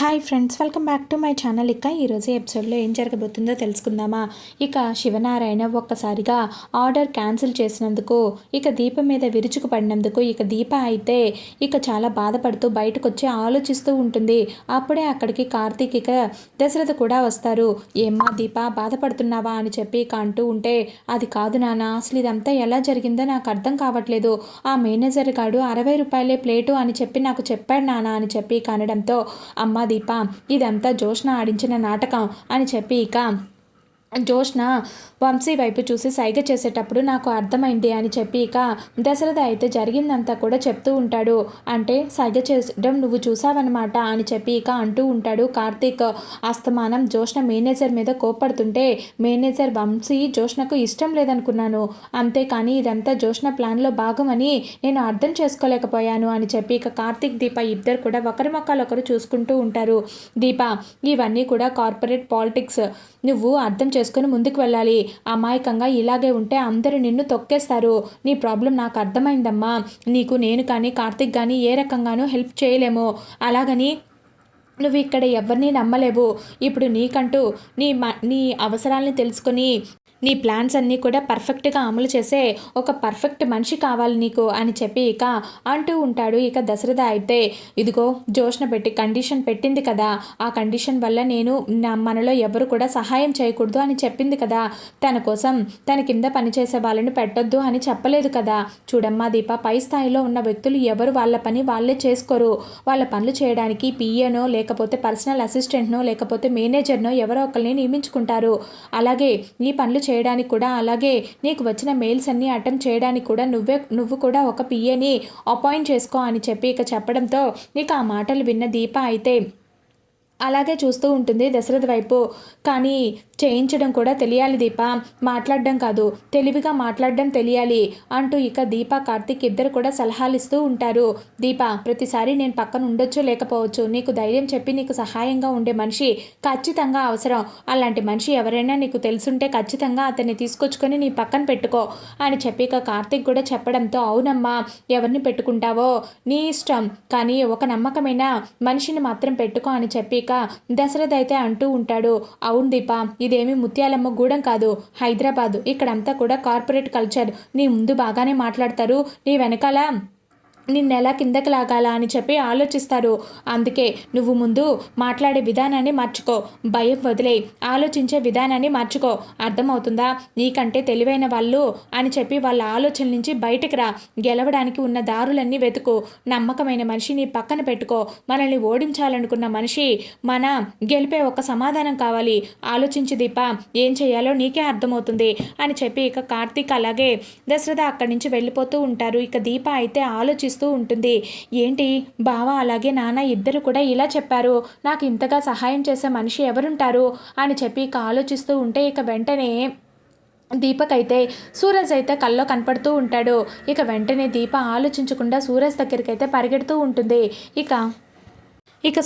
Hi friends, welcome back to my channel. ఈరోజు ఎపిసోడ్లో ఏం జరగబోతుందో తెలుసుకుందామా. శివనారాయణ ఒక్కసారిగా ఆర్డర్ క్యాన్సిల్ చేసినందుకు, దీప మీద విరుచుకుపడినందుకు దీప అయితే చాలా బాధపడుతూ బయటకు వచ్చి ఆలోచిస్తూ ఉంటుంది. అప్పుడే అక్కడికి కార్తీక్ దశరథ కూడా వస్తారు. ఏమ్మా దీప, బాధపడుతున్నావా అని చెప్పి అంటూ ఉంటే, అది కాదు నాన్న, అసలు ఇదంతా ఎలా జరిగిందో నాకు అర్థం కావట్లేదు. ఆ మేనేజర్ గాడు 60 రూపాయలే ప్లేటు అని చెప్పి నాకు చెప్పాడు నాన్న అని చెప్పి కనడంతో, అమ్మ దీప, ఇదంతా జోష్న ఆడించిన నాటకం అని చెప్పి జోష్న వంశీ వైపు చూసి సైగ చేసేటప్పుడు నాకు అర్థమైంది అని చెప్పి దశరథ అయితే జరిగిందంతా కూడా చెప్తూ ఉంటాడు. అంటే సైగ చేయడం నువ్వు చూసావన్నమాట అని చెప్పి అంటూ ఉంటాడు కార్తీక్. అస్తమానం జోష్న మేనేజర్ మీద కోప్పడుతుంటే, మేనేజర్ వంశీ జోష్నకు ఇష్టం లేదనుకున్నాను, అంతేకాని ఇదంతా జోష్న ప్లాన్లో భాగమని నేను అర్థం చేసుకోలేకపోయాను అని చెప్పి కార్తీక్ దీప ఇద్దరు కూడా ఒకరి మొక్కలు ఒకరు చూసుకుంటూ ఉంటారు. దీప, ఇవన్నీ కూడా కార్పొరేట్ పాలిటిక్స్, నువ్వు అర్థం చేసుకొని ముందుకు వెళ్ళాలి. అమాయకంగా ఇలాగే ఉంటే అందరూ నిన్ను తొక్కేస్తారు. నీ ప్రాబ్లం నాకు అర్థమైందమ్మా. నీకు నేను కానీ కార్తీక్ కానీ ఏ రకంగానూ హెల్ప్ చేయలేము. అలాగని నువ్వు ఇక్కడ ఎవరిని నమ్మలేవు. ఇప్పుడు నీకంటూ నీ అవసరాలను తెలుసుకొని నీ ప్లాన్స్ అన్నీ కూడా పర్ఫెక్ట్గా అమలు చేసే ఒక పర్ఫెక్ట్ మనిషి కావాలి నీకు అని చెప్పి అంటూ ఉంటాడు. దశరథ అయితే, ఇదిగో జోష్న కండిషన్ పెట్టింది కదా, ఆ కండిషన్ వల్ల నేను మనలో ఎవరు కూడా సహాయం చేయకూడదు అని చెప్పింది కదా, తన కోసం తన కింద పనిచేసే వాళ్ళని పెట్టొద్దు అని చెప్పలేదు కదా. చూడమ్మా దీప, పై స్థాయిలో ఉన్న వ్యక్తులు ఎవరు వాళ్ళ పని వాళ్ళే చేసుకోరు. వాళ్ళ పనులు చేయడానికి పిఏనో లేకపోతే పర్సనల్ అసిస్టెంట్నో లేకపోతే మేనేజర్నో ఎవరో ఒకరిని నియమించుకుంటారు. అలాగే ఈ పనులు చేయడానికి కూడా, అలాగే నీకు వచ్చిన మెయిల్స్ అన్నీ అటెంప్ట్ చేయడానికి కూడా నువ్వు కూడా ఒక పిఏని అపాయింట్ చేసుకో అని చెప్పి చెప్పడంతో ఆ మాటలు విన్న దీప అయితే అలాగే చూస్తూ ఉంటుంది దశరథ వైపు. కానీ చేయించడం కూడా తెలియాలి దీప, మాట్లాడడం కాదు, తెలివిగా మాట్లాడడం తెలియాలి అంటూ దీప కార్తీక్ ఇద్దరు కూడా సలహాలు ఇస్తూ ఉంటారు. దీప, ప్రతిసారి నేను పక్కన ఉండొచ్చు లేకపోవచ్చు, నీకు ధైర్యం చెప్పి నీకు సహాయంగా ఉండే మనిషి ఖచ్చితంగా అవసరం. అలాంటి మనిషి ఎవరైనా నీకు తెలుసుంటే ఖచ్చితంగా అతన్ని తీసుకొచ్చుకొని నీ పక్కన పెట్టుకో అని చెప్పి కార్తీక్ కూడా చెప్పడంతో, అవునమ్మా, ఎవరిని పెట్టుకుంటావో నీ ఇష్టం, కానీ ఒక నమ్మకమైన మనిషిని మాత్రం పెట్టుకో అని చెప్పి దశరథ్ అయితే అంటూ ఉంటాడు. అవును దీప, ఇదేమి ముత్యాలమ్మ గూడెం కాదు, హైదరాబాదు. ఇక్కడంతా కూడా కార్పొరేట్ కల్చర్. నీ ముందు బాగానే మాట్లాడతారు, నీ వెనకాల నిన్నెలా కిందకి లాగాలా అని చెప్పి ఆలోచిస్తారు. అందుకే నువ్వు ముందు మాట్లాడే విధానాన్ని మార్చుకో, భయం వదిలే, ఆలోచించే విధానాన్ని మార్చుకో, అర్థమవుతుందా? నీకంటే తెలివైన వాళ్ళు అని చెప్పి వాళ్ళ ఆలోచన నుంచి బయటికి రా, గెలవడానికి ఉన్న దారులన్నీ వెతుకు, నమ్మకమైన మనిషిని పక్కన పెట్టుకో, మనల్ని ఓడించాలనుకున్న మనిషి మన గెలిపే ఒక సమాధానం కావాలి. ఆలోచించి దీప, ఏం చేయాలో నీకే అర్థమవుతుంది అని చెప్పి కార్తీక్ అలాగే దశరథ అక్కడి నుంచి వెళ్ళిపోతూ ఉంటారు. దీప అయితే ఆలోచిస్తూ ఉంటుంది. ఏంటి బావ అలాగే నాన్న ఇద్దరు కూడా ఇలా చెప్పారు, నాకు ఇంతగా సహాయం చేసే మనిషి ఎవరుంటారు అని చెప్పి ఆలోచిస్తూ ఉంటే వెంటనే దీపక్ అయితే సూరజ్ అయితే కల్లో కనపడుతూ ఉంటాడు. వెంటనే దీప ఆలోచించకుండా సూరజ్ దగ్గరికి అయితే పరిగెడుతూ ఉంటుంది.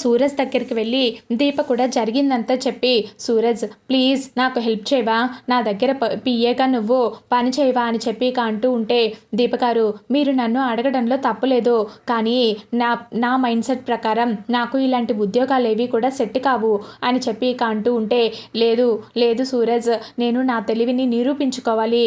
సూరజ్ దగ్గరికి వెళ్ళి దీప కూడా జరిగిందంతా చెప్పి, సూరజ్ ప్లీజ్ నాకు హెల్ప్ చేయవా, నా దగ్గర పిఏగా నువ్వు పని చేయవా అని చెప్పి అంటూ ఉంటే, దీప గారు, మీరు నన్ను అడగడంలో తప్పులేదు, కానీ నా మైండ్ సెట్ ప్రకారం నాకు ఇలాంటి ఉద్యోగాలు ఏవి కూడా సెట్ కావు అని చెప్పి అంటూ ఉంటే, లేదు లేదు సూరజ్, నేను నా తెలివిని నిరూపించుకోవాలి,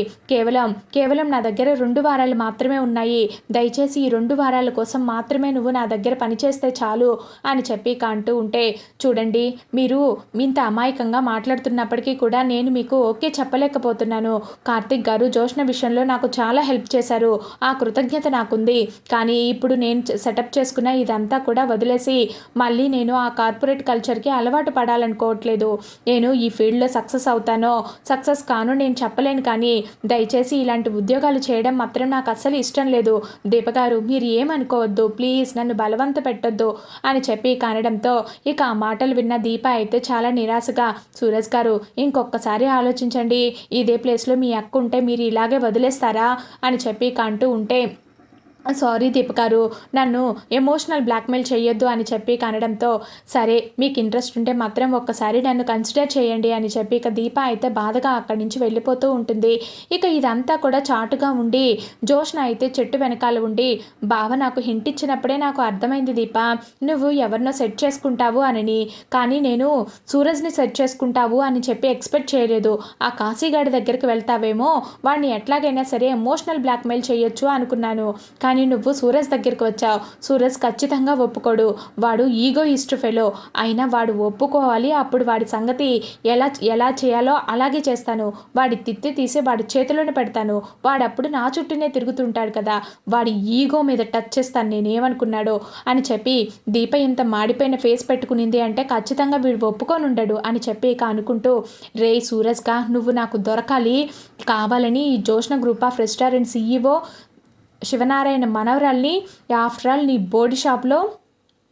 కేవలం నా దగ్గర 2 వారాలు మాత్రమే ఉన్నాయి, దయచేసి ఈ 2 వారాల కోసం మాత్రమే నువ్వు నా దగ్గర పనిచేస్తే చాలు అని చెప్పి అంటూ ఉంటే, చూడండి మీరు ఇంత అమాయకంగా మాట్లాడుతున్నప్పటికీ కూడా నేను మీకు ఓకే చెప్పలేకపోతున్నాను. కార్తీక్ గారు జోష్న విషయంలో నాకు చాలా హెల్ప్ చేశారు, ఆ కృతజ్ఞత నాకుంది, కానీ ఇప్పుడు నేను సెటప్ చేసుకున్న ఇదంతా కూడా వదిలేసి మళ్ళీ నేను ఆ కార్పొరేట్ కల్చర్కి అలవాటు పడాలనుకోవట్లేదు. నేను ఈ ఫీల్డ్లో సక్సెస్ అవుతానో సక్సెస్ కానో నేను చెప్పలేను, కానీ దయచేసి ఇలాంటి ఉద్యోగాలు చేయడం మాత్రం నాకు అస్సలు ఇష్టం లేదు. దీపగారు మీరు ఏమనుకోవద్దు, ప్లీజ్ నన్ను బలవంత పెట్టొద్దు అని చెప్పి అనడంతో ఆ మాటలు విన్న దీప అయితే చాలా నిరాశగా, సూరజ్ గారు ఇంకొకసారి ఆలోచించండి, ఇదే ప్లేస్లో మీ అక్క ఉంటే మీరు ఇలాగే వదిలేస్తారా అని చెప్పి అంటూ ఉంటే, సారీ దీప గారు, నన్ను ఎమోషనల్ బ్లాక్మెయిల్ చేయొద్దు అని చెప్పి కనడంతో, సరే మీకు ఇంట్రెస్ట్ ఉంటే మాత్రం ఒక్కసారి నన్ను కన్సిడర్ చేయండి అని చెప్పి ఇక దీప అయితే బాధగా అక్కడి నుంచి వెళ్ళిపోతూ ఉంటుంది. ఇక ఇదంతా కూడా చాటుగా ఉండి జోష్న అయితే చెట్టు వెనకాల ఉండి, బావ నాకు హింట్ ఇచ్చినప్పుడే నాకు అర్థమైంది దీప, నువ్వు ఎవరినో సెట్ చేసుకుంటావు అని, కానీ నేను సూరజ్ని సెట్ చేసుకుంటావు అని చెప్పి ఎక్స్పెక్ట్ చేయలేదు. ఆ కాశీగాడి దగ్గరికి వెళ్తావేమో, వాడిని ఎట్లాగైనా సరే ఎమోషనల్ బ్లాక్మెయిల్ చేయొచ్చు అనుకున్నాను. కానీ నువ్వు సూరజ్ దగ్గరికి వచ్చావు. సూరజ్ ఖచ్చితంగా ఒప్పుకోడు, వాడు ఈగోయిస్ట్ ఫెలో. అయినా వాడు ఒప్పుకోవాలి, అప్పుడు వాడి సంగతి ఎలా ఎలా చేయాలో అలాగే చేస్తాను. వాడి తిత్తి తీసి వాడి చేతిలోనే పెడతాను. వాడప్పుడు నా చుట్టూనే తిరుగుతుంటాడు కదా, వాడి ఈగో మీద టచ్ చేస్తాను నేనేమనుకున్నాడో అని చెప్పి దీప ఇంత మాడిపోయిన ఫేస్ పెట్టుకునింది అంటే ఖచ్చితంగా వీడు ఒప్పుకొని ఉండడు అని చెప్పి ఇక అనుకుంటూ, రే సూరజ్గా నువ్వు నాకు దొరకాలి, కావాలని ఈ Joshna group of restaurant CEO Shivanarayana మనవరాల్ని, ఆఫ్టర్ ఆల్ నీ బోర్డు షాప్లో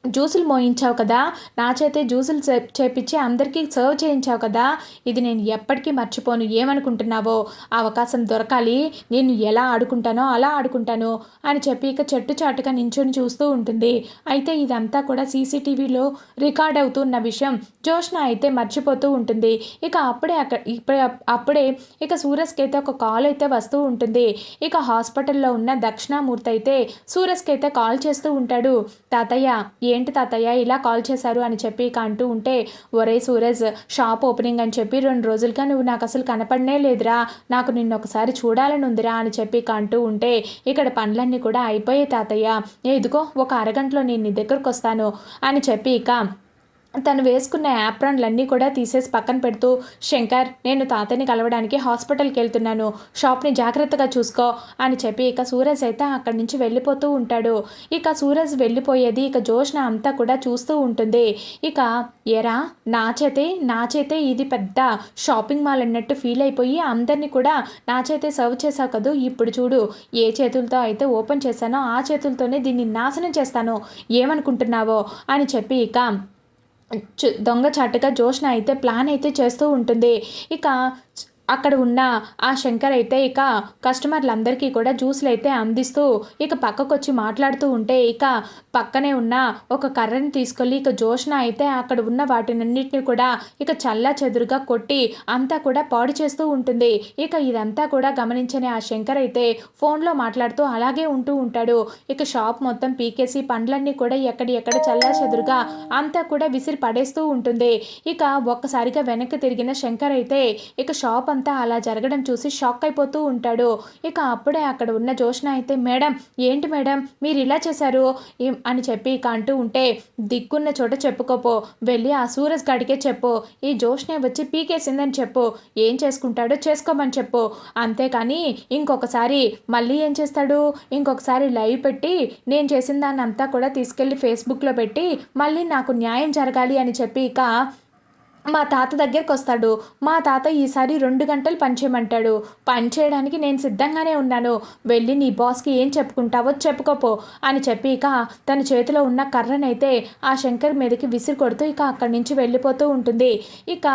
జ్యూసులు మోయించావు కదా, నా చేతే జ్యూసులు చేపించి అందరికీ సర్వ్ చేయించావు కదా, ఇది నేను ఎప్పటికీ మర్చిపోను. ఏమనుకుంటున్నావో, అవకాశం దొరకాలి, నేను ఎలా ఆడుకుంటానో అలా ఆడుకుంటాను అని చెప్పి ఇక చెట్టు చాటుగా నించొని చూస్తూ ఉంటుంది. అయితే ఇదంతా కూడా సీసీటీవీలో రికార్డ్ అవుతున్న విషయం జోష్న అయితే మర్చిపోతూ ఉంటుంది. ఇక అప్పుడే ఇక సూరజ్కి అయితే ఒక కాల్ అయితే వస్తూ ఉంటుంది. ఇక హాస్పిటల్లో ఉన్న దక్షిణామూర్తి అయితే సూరజ్కి అయితే కాల్ చేస్తూ ఉంటాడు. తాతయ్య, ఏంటి తాతయ్య ఇలా కాల్ చేశారు అని చెప్పి ఇక అంటూ ఉంటే, ఒరే సూరజ్, షాప్ ఓపెనింగ్ అని చెప్పి 2 రోజులుగా నువ్వు నాకు అసలు కనపడనే లేదురా, నాకు నిన్ను ఒకసారి చూడాలని ఉందిరా అని చెప్పి ఇక అంటూ ఉంటే, ఇక్కడ పనులన్నీ కూడా అయిపోయాయి తాతయ్య, ఇదిగో ఒక అరగంటలో నేను నీ దగ్గరకు వస్తాను అని చెప్పి ఇక తను వేసుకున్న యాప్రాన్లన్నీ కూడా తీసేసి పక్కన పెడుతూ, శంకర్, నేను తాతయ్యని కలవడానికి హాస్పిటల్కి వెళ్తున్నాను, షాప్ని జాగ్రత్తగా చూసుకో అని చెప్పి ఇక సూరజ్ అయితే అక్కడి నుంచి వెళ్ళిపోతూ ఉంటాడు. ఇక సూరజ్ వెళ్ళిపోయేది ఇక జోష్న అంతా కూడా చూస్తూ ఉంటుంది. ఇక ఎరా, నా చేతే ఇది పెద్ద షాపింగ్ మాల్ అన్నట్టు ఫీల్ అయిపోయి అందరినీ కూడా నా చేతే సర్వ్ చేసావు కదూ, ఇప్పుడు చూడు ఏ చేతులతో అయితే ఓపెన్ చేశానో ఆ చేతులతోనే దీన్ని నాశనం చేస్తాను, ఏమనుకుంటున్నావో అని చెప్పి ఇక దొంగచాటుగా జోష్న అయితే ప్లాన్ అయితే చేస్తూ ఉంటుంది. ఇక అక్కడ ఉన్న ఆ శంకర్ అయితే ఇక కస్టమర్లందరికీ కూడా జ్యూస్లు అయితే అందిస్తూ ఇక పక్కకు వచ్చి మాట్లాడుతూ ఉంటే, ఇక పక్కనే ఉన్న ఒక కర్రని తీసుకెళ్ళి ఇక జోష్న అయితే అక్కడ ఉన్న వాటినన్నిటిని కూడా ఇక చల్లా చెదురుగా కొట్టి అంతా కూడా పాడు చేస్తూ ఉంటుంది. ఇక ఇదంతా కూడా గమనించని ఆ శంకర్ అయితే ఫోన్లో మాట్లాడుతూ అలాగే ఉంటూ ఉంటాడు. ఇక షాప్ మొత్తం పీకేసి పండ్లన్నీ కూడా ఎక్కడ చల్లా చెదురుగా అంతా కూడా విసిరి పడేస్తూ ఉంటుంది. ఇక ఒక్కసారిగా వెనక్కి తిరిగిన శంకర్ అయితే ఇక షాప్ అంతా అలా జరగడం చూసి షాక్ అయిపోతూ ఉంటాడు. ఇక అప్పుడే అక్కడ ఉన్న జోష్న అయితే, మేడం, ఏంటి మేడం మీరు ఇలా చేశారు అని చెప్పి ఇక అంటూ ఉంటే, దిక్కున్న చోట చెప్పుకోపో, వెళ్ళి ఆ సూరజ్ గాడికే చెప్పు, ఈ జోష్నే వచ్చి పీకేసిందని చెప్పు, ఏం చేసుకుంటాడో చేసుకోమని చెప్పు, అంతేకాని ఇంకొకసారి మళ్ళీ ఏం చేస్తాడు, ఇంకొకసారి లైవ్ పెట్టి నేను చేసిన దాన్ని అంతా కూడా తీసుకెళ్ళి ఫేస్బుక్లో పెట్టి మళ్ళీ నాకు న్యాయం జరగాలి అని చెప్పి ఇక మా తాత దగ్గరికి వస్తాడు. మా తాత ఈసారి 2 గంటలు పనిచేయమంటాడు. పని చేయడానికి నేను సిద్ధంగానే ఉన్నాను, వెళ్ళి నీ బాస్కి ఏం చెప్పుకుంటావో చెప్పుకోపో అని చెప్పి ఇక తన చేతిలో ఉన్న కర్రనైతే ఆ శంకర్ మీదకి విసిరి కొడుతూ ఇక అక్కడి నుంచి వెళ్ళిపోతూ ఉంటుంది. ఇక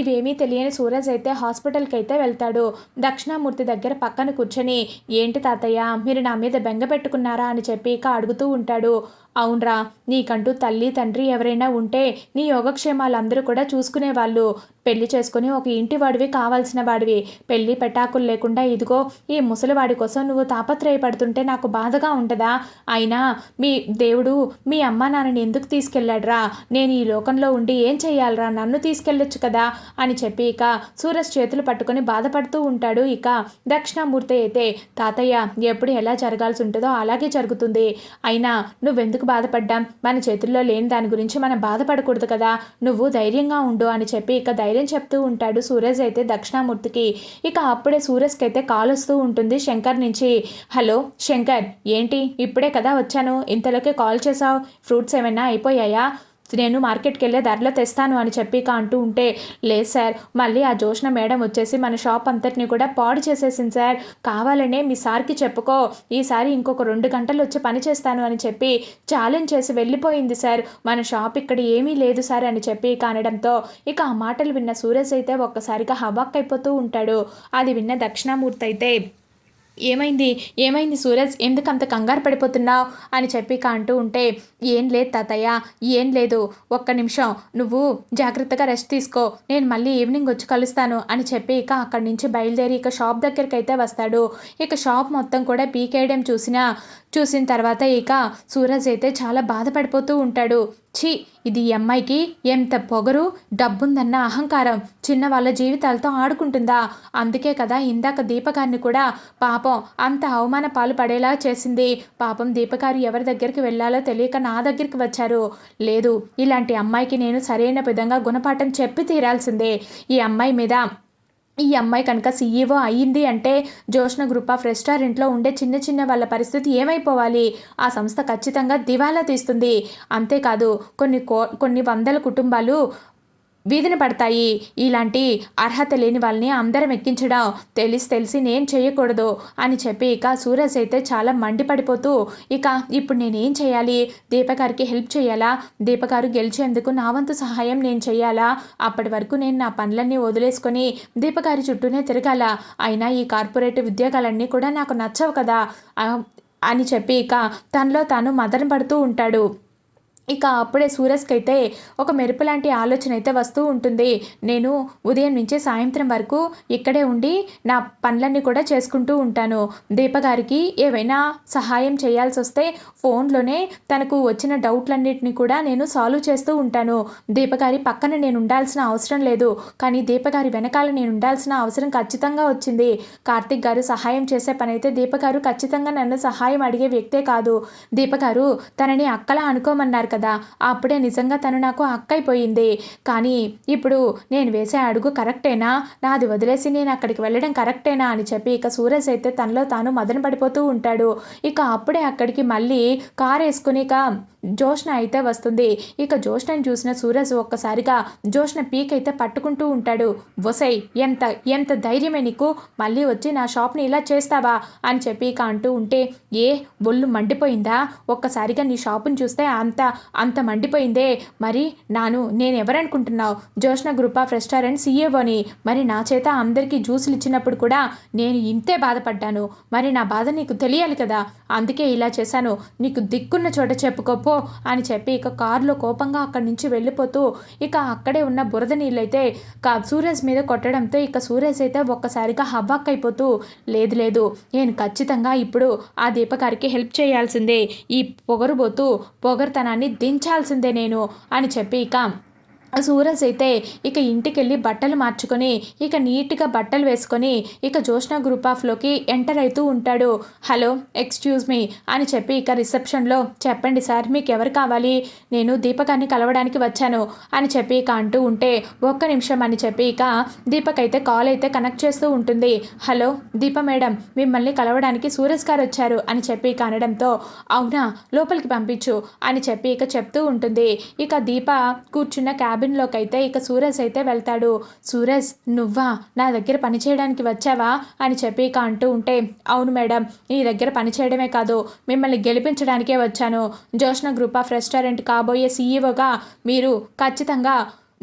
ఇవేమీ తెలియని సూరజ్ అయితే హాస్పిటల్కి అయితే వెళ్తాడు. దక్షిణామూర్తి దగ్గర పక్కన కూర్చొని, ఏంటి తాతయ్య, మీరు నా మీద బెంగ పెట్టుకున్నారా అని చెప్పి ఇక అడుగుతూ ఉంటాడు. అవునరా, నీకంటూ తల్లి తండ్రి ఎవరైనా ఉంటే నీ యోగక్షేమాలందరూ కూడా చూసుకునేవాళ్ళు. పెళ్లి చేసుకుని ఒక ఇంటి వాడివి కావాల్సిన వాడివి, పెళ్లి పెటాకులు లేకుండా ఇదిగో ఈ ముసలివాడి కోసం నువ్వు తాపత్రయపడుతుంటే నాకు బాధగా ఉంటుందా? అయినా మీ దేవుడు మీ అమ్మ నాన్నని ఎందుకు తీసుకెళ్ళాడ్రా? నేను ఈ లోకంలో ఉండి ఏం చెయ్యాలరా, నన్ను తీసుకెళ్ళొచ్చు కదా అని చెప్పి ఇక సూరజ్ చేతులు పట్టుకొని బాధపడుతూ ఉంటాడు. ఇక దక్షిణామూర్తి అయితే, తాతయ్య, ఎప్పుడు ఎలా జరగాల్సి ఉంటుందో అలాగే జరుగుతుంది, అయినా నువ్వెందుకు బాధపడ్డాం, మన చేతుల్లో లేని దాని గురించి మనం బాధపడకూడదు కదా, నువ్వు ధైర్యంగా ఉండు అని చెప్పి ఇక ధైర్యం చెప్తూ ఉంటాడు సూరజ్ అయితే దక్షిణామూర్తికి. ఇక అప్పుడే సూరజ్కి అయితే కాల్ వస్తూ ఉంటుంది శంకర్ నుంచి. హలో శంకర్, ఏంటి ఇప్పుడే కదా వచ్చాను, ఇంతలోకే కాల్ చేసావు, ఫ్రూట్స్ ఏమైనా అయిపోయాయా, నేను మార్కెట్కి వెళ్ళే ధరలో తెస్తాను అని చెప్పి అంటూ ఉంటే, లేదు సార్, మళ్ళీ ఆ జోష్న మేడం వచ్చేసి మన షాప్ అంతటిని కూడా పాడు చేసేసింది సార్, కావాలనే మీ సార్కి చెప్పుకో, ఈసారి ఇంకొక 2 గంటలు వచ్చి పని చేస్తాను అని చెప్పి ఛాలెంజ్ చేసి వెళ్ళిపోయింది సార్, మన షాప్ ఇక్కడ ఏమీ లేదు సార్ అని చెప్పి అనడంతో ఇక ఆ మాటలు విన్న సూరజ్ అయితే ఒక్కసారిగా హవాక్ అయిపోతూ ఉంటాడు. అది విన్న దక్షిణామూర్తి అయితే, ఏమైంది ఏమైంది సూరజ్, ఎందుకు అంత కంగారు పడిపోతున్నావు అని చెప్పి ఇక అంటూ ఉంటే, ఏం లేదు తాతయ్య, ఏం లేదు, ఒక్క నిమిషం నువ్వు జాగ్రత్తగా రెస్ట్ తీసుకో, నేను మళ్ళీ ఈవినింగ్ వచ్చి కలుస్తాను అని చెప్పి ఇక అక్కడి నుంచి బయలుదేరి ఇక షాప్ దగ్గరికి అయితే వస్తాడు. ఇక షాప్ మొత్తం కూడా పీకేయడం చూసిన తర్వాత ఇక సూరజ్ అయితే చాలా బాధపడిపోతూ ఉంటాడు. ఛీ, ఇది ఈ అమ్మాయికి ఎంత పొగరు, డబ్బుందన్న అహంకారం, చిన్న వాళ్ళ జీవితాలతో ఆడుకుంటుందా? అందుకే కదా ఇందాక దీపగారిని కూడా పాపం అంత అవమాన పాలు పడేలా చేసింది. పాపం దీపగారు ఎవరి దగ్గరికి వెళ్ళాలో తెలియక నా దగ్గరికి వచ్చారు. లేదు, ఇలాంటి అమ్మాయికి నేను సరైన విధంగా గుణపాఠం చెప్పి తీరాల్సిందే. ఈ అమ్మాయి కనుక సీఈఓ అయ్యింది అంటే జోష్న గ్రూప్ ఆఫ్ రెస్టారెంట్లో ఉండే చిన్న చిన్న వాళ్ళ పరిస్థితి ఏమైపోవాలి? ఆ సంస్థ ఖచ్చితంగా దివాలా తీస్తుంది. అంతేకాదు కొన్ని వందల కుటుంబాలు వీధిన పడతాయి. ఇలాంటి అర్హత లేని వాళ్ళని అందరం ఎక్కించడం తెలిసి నేను చేయకూడదు అని చెప్పి ఇక సూరజ్ అయితే చాలా మండిపడిపోతూ, ఇక ఇప్పుడు నేనేం చేయాలి? దీపగారికి హెల్ప్ చేయాలా? దీపగారు గెలిచేందుకు నా వంతు సహాయం నేను చేయాలా? అప్పటి వరకు నేను నా పనులన్నీ వదిలేసుకొని దీపగారి చుట్టూనే తిరగాల? అయినా ఈ కార్పొరేట్ ఉద్యోగాలన్నీ కూడా నాకు నచ్చవు కదా అని చెప్పి ఇక తనలో తాను మదన పడుతూ ఉంటాడు. ఇక అప్పుడే సూరజ్కి అయితే ఒక మెరుపు లాంటి ఆలోచన అయితే వస్తూ ఉంటుంది. నేను ఉదయం నుంచి సాయంత్రం వరకు ఇక్కడే ఉండి నా పనులన్నీ కూడా చేసుకుంటూ ఉంటాను. దీపగారికి ఏవైనా సహాయం చేయాల్సి వస్తే ఫోన్లోనే తనకు వచ్చిన డౌట్లన్నిటిని కూడా నేను సాల్వ్ చేస్తూ ఉంటాను. దీపగారి పక్కన నేను ఉండాల్సిన అవసరం లేదు, కానీ దీపగారి వెనకాల నేను ఉండాల్సిన అవసరం ఖచ్చితంగా వచ్చింది. కార్తిక్ గారు సహాయం చేసే పని అయితే దీపగారు ఖచ్చితంగా నన్ను సహాయం అడిగే వ్యక్తే కాదు. దీపగారు తనని అక్కలా అనుకోమన్నారు కదా, అప్పుడే నిజంగా తను నాకు అక్క అయిపోయింది. కానీ ఇప్పుడు నేను వేసే అడుగు కరెక్టేనా? నాది వదిలేసి నేను అక్కడికి వెళ్ళడం కరెక్టేనా అని చెప్పి ఇక సూరజ్ అయితే తనలో తాను మదన పడిపోతూ ఉంటాడు. ఇక అప్పుడే అక్కడికి మళ్ళీ కారు వేసుకుని ఇక జోష్న అయితే వస్తుంది. ఇక జోష్నని చూసిన సూరజ్ ఒక్కసారిగా జోష్న పీక్ అయితే పట్టుకుంటూ ఉంటాడు. వసై, ఎంత ఎంత ధైర్యమే నీకు? మళ్ళీ వచ్చి నా షాప్ని ఇలా చేస్తావా అని చెప్పి ఇక అంటూ ఉంటే, ఏ ఒళ్ళు మండిపోయిందా? ఒక్కసారిగా నీ షాపుని చూస్తే అంత మండిపోయిందే. మరి నేను ఎవరనుకుంటున్నావు? జోష్న గ్రూప్ ఆఫ్ రెస్టారెంట్ సీఈఓని. మరి నా చేత అందరికీ జ్యూసులు ఇచ్చినప్పుడు కూడా నేను ఇంతే బాధపడ్డాను. మరి నా బాధ నీకు తెలియాలి కదా, అందుకే ఇలా చేశాను. నీకు దిక్కున్న చోట చెప్పుకోపో అని చెప్పి ఇక కారులో కోపంగా అక్కడి నుంచి వెళ్ళిపోతూ ఇక అక్కడే ఉన్న బురద నీళ్ళైతే సూరజ్ మీద కొట్టడంతో ఇక సూరజ్ అయితే ఒక్కసారిగా హవ్వాక్కైపోతూ, లేదు నేను ఖచ్చితంగా ఇప్పుడు ఆ దీపకారికి హెల్ప్ చేయాల్సిందే, ఈ పొగరుతనాన్ని దించాల్సిందే నేను అని చెప్పి ఇక సూరజ్ అయితే ఇక ఇంటికెళ్ళి బట్టలు మార్చుకొని ఇక నీట్గా బట్టలు వేసుకొని ఇక జోష్న గ్రూప్ ఆఫ్లోకి ఎంటర్ అవుతూ ఉంటాడు. హలో, ఎక్స్క్యూజ్ మీ అని చెప్పి ఇక రిసెప్షన్లో, చెప్పండి సార్, మీకు ఎవరు కావాలి? నేను దీపకాన్ని కలవడానికి వచ్చాను అని చెప్పి ఇక అంటూ ఉంటే, ఒక్క నిమిషం అని చెప్పి ఇక దీపక్ అయితే కాల్ అయితే కనెక్ట్ చేస్తూ ఉంటుంది. హలో దీప మేడం, మిమ్మల్ని కలవడానికి సూరజ్ గారు వచ్చారు అని చెప్పి ఇక అనడంతో, అవునా, లోపలికి పంపించు అని చెప్పి ఇక చెప్తూ ఉంటుంది. ఇక దీప కూర్చున్న క్యాబిన్లోకి అయితే ఇక సూరజ్ అయితే వెళ్తాడు. సూరజ్, నువ్వా నా దగ్గర పని చేయడానికి వచ్చావా అని చెప్పి ఇక అంటూ ఉంటే, అవును మేడం, నీ దగ్గర పని చేయడమే కాదు మిమ్మల్ని గెలిపించడానికే వచ్చాను. జోష్న గ్రూప్ ఆఫ్ రెస్టారెంట్ కాబోయే సీఈఓగా మీరు ఖచ్చితంగా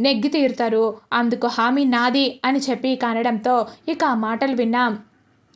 నెగ్గి తీరుతారు, అందుకు హామీ నాది అని చెప్పి ఇక అనడంతో ఇక ఆ మాటలు విన్నా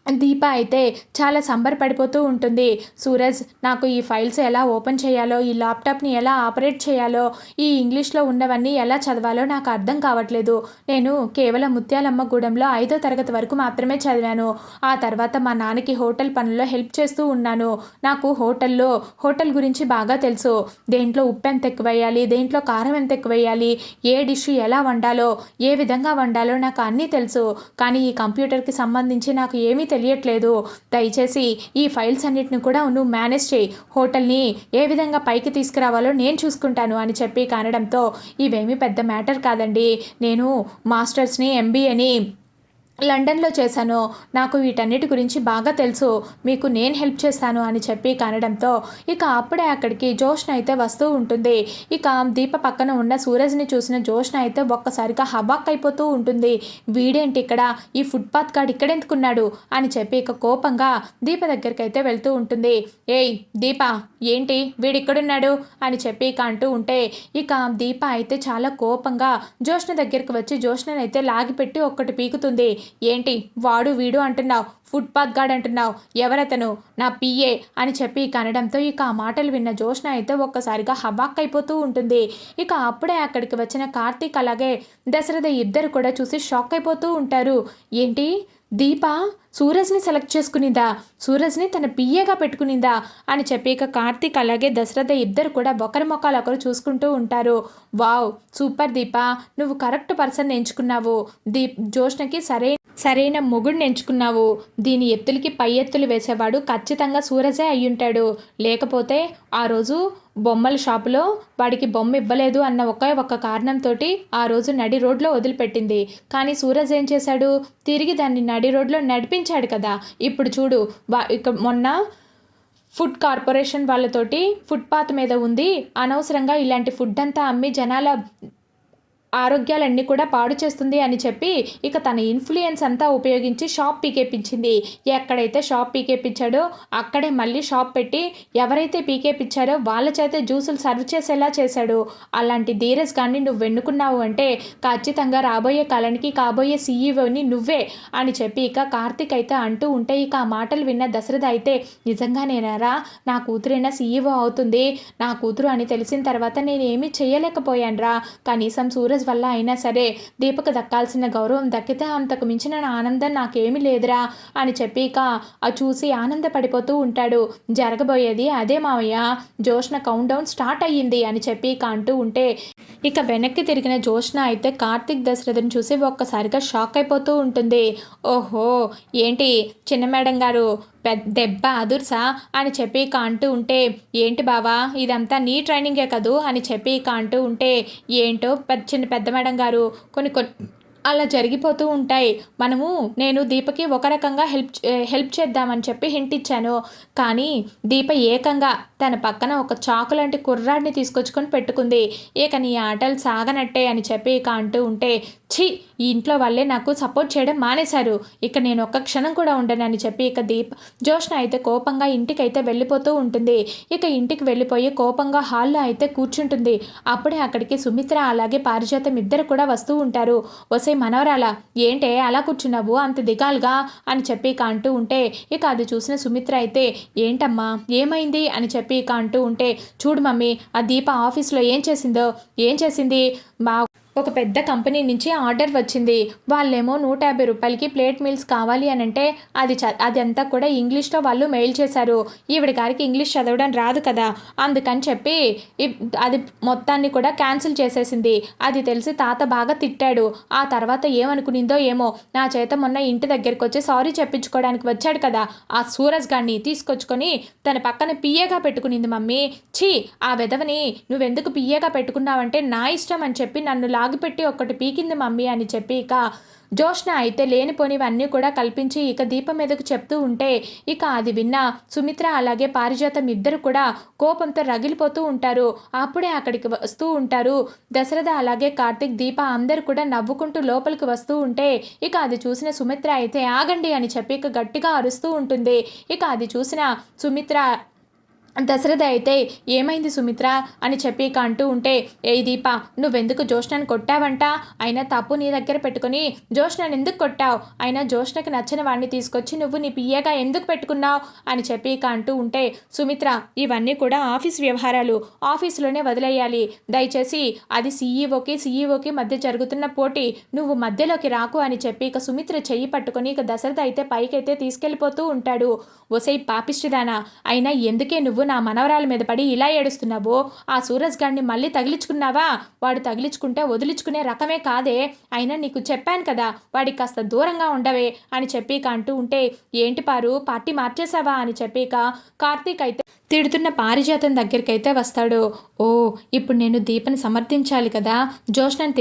దీప అయితే చాలా సంబరపడిపోతూ ఉంటుంది. సూరజ్, నాకు ఈ ఫైల్స్ ఎలా ఓపెన్ చేయాలో, ఈ ల్యాప్టాప్ని ఎలా ఆపరేట్ చేయాలో, ఈ ఇంగ్లీష్లో ఉన్నవన్నీ ఎలా చదవాలో నాకు అర్థం కావట్లేదు. నేను కేవలం ముత్యాలమ్మగూడెంలో 5వ తరగతి వరకు మాత్రమే చదివాను. ఆ తర్వాత మా నాన్నకి హోటల్ పనుల్లో హెల్ప్ చేస్తూ ఉన్నాను. నాకు హోటల్ గురించి బాగా తెలుసు. దేంట్లో ఉప్పు ఎంత ఎక్కువ వేయాలి, దేంట్లో కారం ఎంత ఎక్కువ వేయాలి, ఏ డిష్ ఎలా వండాలో, ఏ విధంగా వండాలో నాకు అన్నీ తెలుసు. కానీ ఈ కంప్యూటర్కి సంబంధించి నాకు ఏమీ తెలియట్లేదు. దయచేసి ఈ ఫైల్స్ అన్నిటిని కూడా నువ్వు మేనేజ్ చేయి. హోటల్ని ఏ విధంగా పైకి తీసుకురావాలో నేను చూసుకుంటాను అని చెప్పి కానడంతో, ఇవేమీ పెద్ద మ్యాటర్ కాదండి, నేను మాస్టర్స్ని ఎంబీఏని లండన్లో చేశాను, నాకు వీటన్నిటి గురించి బాగా తెలుసు, మీకు నేను హెల్ప్ చేస్తాను అని చెప్పి కనడంతో ఇక అప్పుడే అక్కడికి జోష్న అయితే వస్తూ ఉంటుంది. ఇక దీప పక్కన ఉన్న సూరజ్ని చూసిన జోష్న అయితే ఒక్కసారిగా హబాక్ అయిపోతూ ఉంటుంది. వీడేంటి ఇక్కడ, ఈ ఫుట్పాత్ గార్డ్ ఇక్కడెందుకున్నాడు అని చెప్పి ఇక కోపంగా దీప దగ్గరికి అయితే వెళ్తూ ఉంటుంది. ఏయ్ దీప, ఏంటి వీడిక్కడున్నాడు అని చెప్పి ఇక అంటూ ఉంటే ఇక దీప అయితే చాలా కోపంగా జోష్న దగ్గరికి వచ్చి జోష్ననైతే లాగిపెట్టి ఒక్కటి పీకుతుంది. ఏంటి వాడు వీడు అంటున్నావు, ఫుట్పాత్ గార్డ్ అంటున్నావు, ఎవరతను, నా పిఏ అని చెప్పి ఇక అనడంతో ఇక ఆ మాటలు విన్న జోష్న అయితే ఒక్కసారిగా హబాక్కైపోతూ ఉంటుంది. ఇక అప్పుడే అక్కడికి వచ్చిన కార్తీక్ అలాగే దశరథ ఇద్దరు కూడా చూసి షాక్ అయిపోతూ ఉంటారు. ఏంటి దీప సూరజ్ని సెలెక్ట్ చేసుకునిందా, సూరజ్ని తన పిఏగా పెట్టుకునిందా అని చెప్పి ఇక కార్తీక్ అలాగే దశరథ ఇద్దరు కూడా ఒకరి మొక్కలు ఒకరు చూసుకుంటూ ఉంటారు. వావ్ సూపర్ దీప, నువ్వు కరెక్ట్ పర్సన్ ఎంచుకున్నావు. జోష్నకి సరైన మొగుడిని ఎంచుకున్నావు. దీని ఎత్తులకి పై ఎత్తులు వేసేవాడు ఖచ్చితంగా సూరజే అయ్యుంటాడు. లేకపోతే ఆ రోజు బొమ్మల షాపులో వాడికి బొమ్మ ఇవ్వలేదు అన్న ఒక్క కారణంతో ఆ రోజు నడి రోడ్లో వదిలిపెట్టింది. కానీ సూరజ్ ఏం చేశాడు, తిరిగి దాన్ని నడి రోడ్లో నడిపించాడు కదా. ఇప్పుడు చూడు ఇక మొన్న ఫుడ్ కార్పొరేషన్ వాళ్ళతోటి ఫుట్పాత్ మీద ఉంది, అనవసరంగా ఇలాంటి ఫుడ్ అంతా అమ్మి జనాల ఆరోగ్యాలన్నీ కూడా పాడు చేస్తుంది అని చెప్పి ఇక తన ఇన్ఫ్లుయెన్స్ అంతా ఉపయోగించి షాప్ పీకేపించింది. ఎక్కడైతే షాప్ పీకేపించాడో అక్కడే మళ్ళీ షాప్ పెట్టి ఎవరైతే పీకేపించారో వాళ్ళ చేతే జ్యూసులు సర్వ్ చేసేలా చేశాడు. అలాంటి ధీరజ్ కానీ నువ్వు ఎన్నుకున్నావు అంటే ఖచ్చితంగా రాబోయే కాలానికి కాబోయే సీఈఓని నువ్వే అని చెప్పి ఇక కార్తీక్ అయితే అంటూ ఉంటే ఇక ఆ మాటలు విన్న దశరథ అయితే నిజంగానేనారా, నా కూతురైనా సీఈఓ అవుతుంది, నా కూతురు అని తెలిసిన తర్వాత నేనేమీ చేయలేకపోయానురా. కనీసం సూరజ్ వల్ల అయినా సరే దీపకు దక్కాల్సిన గౌరవం దక్కితే అంతకు మించిన ఆనందం నాకేమీ లేదురా అని చెప్పి ఇక చూసి ఆనందపడిపోతూ ఉంటాడు. జరగబోయేది అదే మావయ్య, జోష్న కౌంట్ డౌన్ స్టార్ట్ అయ్యింది అని చెప్పి ఇక అంటూ ఉంటే ఇక వెనక్కి తిరిగిన జోష్న అయితే కార్తీక్ దశరథని చూసి ఒక్కసారిగా షాక్ అయిపోతూ ఉంటుంది. ఓహో ఏంటి చిన్న మేడం గారు దెబ్బ అదుర్సా అని చెప్పి ఇక అంటూ ఉంటే ఏంటి బావా ఇదంతా నీ ట్రైనింగే కదూ అని చెప్పి ఇక అంటూ ఉంటే ఏంటో పెద్ద మేడం గారు కొన్ని అలా జరిగిపోతూ ఉంటాయి. నేను దీపకి ఒక రకంగా హెల్ప్ చేద్దామని చెప్పి హింట్ ఇచ్చాను. కానీ దీప ఏకంగా తన పక్కన ఒక చాకు లాంటి కుర్రాడిని తీసుకొచ్చుకొని పెట్టుకుంది. ఇక నీ ఆటలు సాగనట్టే అని చెప్పి ఇక అంటూ ఉంటే ఛీ, ఈ ఇంట్లో వాళ్ళే నాకు సపోర్ట్ చేయడం మానేశారు, ఇక నేను ఒక్క క్షణం కూడా ఉండను అని చెప్పి ఇక జోష్న అయితే కోపంగా ఇంటికైతే వెళ్ళిపోతూ ఉంటుంది. ఇక ఇంటికి వెళ్ళిపోయి కోపంగా హాల్లో అయితే కూర్చుంటుంది. అప్పుడే అక్కడికి సుమిత్ర అలాగే పారిజాతం ఇద్దరు కూడా వస్తూ ఉంటారు. వసే మనవరాలా ఏంటే అలా కూర్చున్నావు అంత దిగాలుగా అని చెప్పి ఇక అంటూ ఉంటే ఇక అది చూసిన సుమిత్ర అయితే ఏంటమ్మా ఏమైంది అని చెప్పి ఇక అంటూ ఉంటే చూడు మమ్మీ, ఆ దీప ఆఫీస్లో ఏం చేసింది, ఒక పెద్ద కంపెనీ నుంచి ఆర్డర్ వచ్చింది. వాళ్ళేమో 150 రూపాయలకి ప్లేట్ మీల్స్ కావాలి అని అంటే అది అంతా కూడా ఇంగ్లీష్లో వాళ్ళు మెయిల్ చేశారు. ఈవిడ గారికి ఇంగ్లీష్ చదవడం రాదు కదా, అందుకని చెప్పి అది మొత్తాన్ని కూడా క్యాన్సిల్ చేసేసింది. అది తెలిసి తాత బాగా తిట్టాడు. ఆ తర్వాత ఏమనుకునిందో ఏమో నా చేత మొన్న ఇంటి దగ్గరికి వచ్చి సారీ చెప్పించుకోవడానికి వచ్చాడు కదా, ఆ సూరజ్ గారిని తీసుకొచ్చుకొని తన పక్కన పిఏగా పెట్టుకునింది మమ్మీ. ఛీ, ఆ వెధవని నువ్వెందుకు పిఏగా పెట్టుకున్నావంటే నా ఇష్టం అని చెప్పి నన్ను లాగిపెట్టి ఒక్కటి పీకింది మమ్మీ అని చెప్పి ఇక జోష్న అయితే లేనిపోనివన్నీ కూడా కల్పించి ఇక దీపం మీదకు చెప్తూ ఉంటే ఇక అది విన్న సుమిత్ర అలాగే పారిజాతం ఇద్దరు కూడా కోపంతో రగిలిపోతూ ఉంటారు. అప్పుడే అక్కడికి వస్తూ ఉంటారు దశరథ అలాగే కార్తీక్, దీప అందరూ కూడా నవ్వుకుంటూ లోపలికి వస్తూ ఉంటే ఇక అది చూసిన సుమిత్ర అయితే ఆగండి అని చెప్పి ఇక గట్టిగా అరుస్తూ ఉంటుంది. ఇక అది చూసిన సుమిత్ర దశరథ అయితే ఏమైంది సుమిత్ర అని చెప్పి ఇక అంటూ ఉంటే ఏ దీప నువ్వెందుకు జోష్నని కొట్టావంట, అయినా తప్పు నీ దగ్గర పెట్టుకుని జోష్నని ఎందుకు కొట్టావు, అయినా జోష్నకి నచ్చిన వాడిని తీసుకొచ్చి నువ్వు నీ పియ్యగా ఎందుకు పెట్టుకున్నావు అని చెప్పి ఇక అంటూ ఉంటే సుమిత్ర ఇవన్నీ కూడా ఆఫీస్ వ్యవహారాలు, ఆఫీసులోనే వదిలేయాలి, దయచేసి అది సీఈఓకి మధ్య జరుగుతున్న పోటీ, నువ్వు మధ్యలోకి రాకు అని చెప్పి ఇక సుమిత్ర చెయ్యి పట్టుకొని ఇక దశరథ అయితే పైకైతే తీసుకెళ్ళిపోతూ ఉంటాడు. ఒసై పాపిష్టిదానా, అయినా ఎందుకే నువ్వు నా మనవరాల మీద పడి ఇలా ఏడుస్తున్నావు, ఆ సూరజ్ గారిని మళ్ళీ తగిలించుకున్నావా, వాడు తగిలించుకుంటే వదిలించుకునే రకమే కాదే, అయినా నీకు చెప్పాను కదా వాడికి కాస్త దూరంగా ఉండవే అని చెప్పి ఇక అంటూ ఉంటే ఏంటి పారు పార్టీ మార్చేసావా అని చెప్పి ఇక కార్తీక్ అయితే తిడుతున్న పారిజాతం దగ్గరికి అయితే వస్తాడు. ఓ ఇప్పుడు నేను దీపని సమర్థించాలి కదా, జోష్నని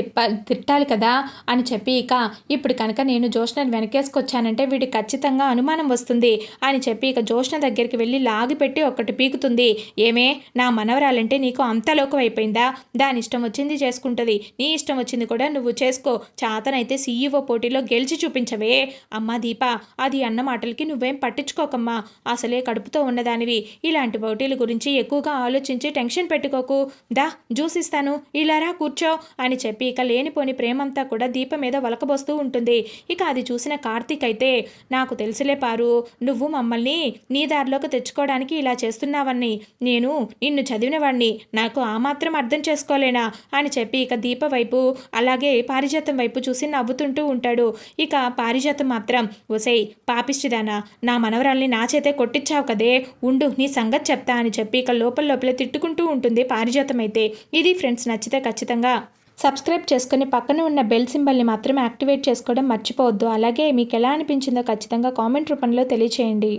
తిట్టాలి కదా అని చెప్పి ఇక ఇప్పుడు కనుక నేను జోష్నని వెనకేసుకొచ్చానంటే వీడికి ఖచ్చితంగా అనుమానం వస్తుంది అని చెప్పి ఇక జోష్న దగ్గరికి వెళ్ళి లాగిపెట్టి ఒకటి పీకుతుంది. ఏమే నా మనవరాలంటే నీకు అంత లోకం అయిపోయిందా, దాని ఇష్టం వచ్చింది చేసుకుంటుంది, నీ ఇష్టం వచ్చింది కూడా నువ్వు చేసుకో, చాతనైతే సీఈఓ పోటీలో గెలిచి చూపించవే. అమ్మా దీప అది అన్న మాటలకి నువ్వేం పట్టించుకోకమ్మా, అసలే కడుపుతో ఉన్నదానివి, ఇలాంటి బౌటీల గురించి ఎక్కువగా ఆలోచించి టెన్షన్ పెట్టుకోకు, దా జ్యూస్ ఇస్తాను, ఇలారా కూర్చో అని చెప్పి ఇక లేనిపోని ప్రేమంతా కూడా దీప మీద ఒలకబోస్తూ ఉంటుంది. ఇక అది చూసిన కార్తీక్ అయితే, నాకు తెలుసులే పారు, నువ్వు మమ్మల్ని నీ దారిలోకి తెచ్చుకోవడానికి ఇలా చేస్తున్నావని, నేను నిన్ను చదివినవాణ్ణి, నాకు ఆ మాత్రం అర్థం చేసుకోలేనా అని చెప్పి ఇక దీప వైపు అలాగే పారిజాతం వైపు చూసి నవ్వుతుంటూ ఉంటాడు. ఇక పారిజాతం మాత్రం, ఒసేయ్ పాపిష్టిదానా, నా మనవరాల్ని నా చేతే కొట్టించావు కదే, ఉండు నీ సంగతి చెప్తా అని చెప్పి ఇక లోపలే తిట్టుకుంటూ ఉంటుంది పారిజాతం అయితే. ఇది ఫ్రెండ్స్, నచ్చితే ఖచ్చితంగా సబ్స్క్రైబ్ చేసుకుని పక్కన ఉన్న బెల్ సింబల్ని మాత్రం యాక్టివేట్ చేసుకోవడం మర్చిపోవద్దు. అలాగే మీకు ఎలా అనిపించిందో ఖచ్చితంగా కామెంట్ రూపంలో తెలియచేయండి.